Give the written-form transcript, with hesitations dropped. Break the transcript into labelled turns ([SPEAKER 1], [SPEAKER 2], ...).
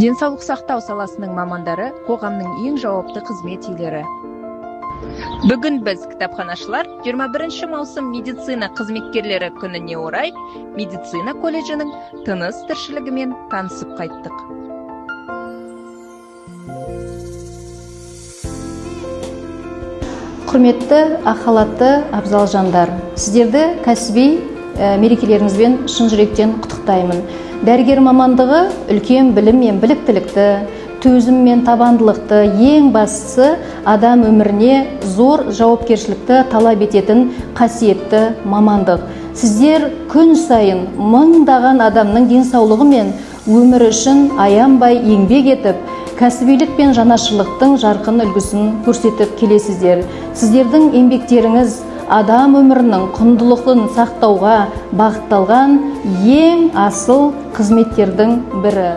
[SPEAKER 1] Денсаулық сақтау саласының мамандары қоғамның ең жауапты қызмет иелері. Бүгін біз, кітапханашылар, 21 маусым медицина қызметкерлері күніне орай медицина колледжінің тыныс тіршілігімен танысып қайттық.
[SPEAKER 2] Құрметті, ақхалатты абзал жандар, сіздерді кәсіби мерекелеріңізбен шын жүректен құттықтаймын. Дәрігер мамандығы үлкен білім мен біліктілікті, төзім мен табандылықты, ең бастысы адам өміріне зор жауапкершілікті талап ететін қасиетті мамандық. Сіздер күн сайын мыңдаған адамның денсаулығы мен өмірі үшін аянбай еңбек етіп, кәсібилік пен жанашырлықтың жарқын үлгісін көрсетіп келесіздер. Сіздердің еңбектеріңіз адам өмірінің құндылығын сақтауға бағытталған ең асыл қызметтердің бірі.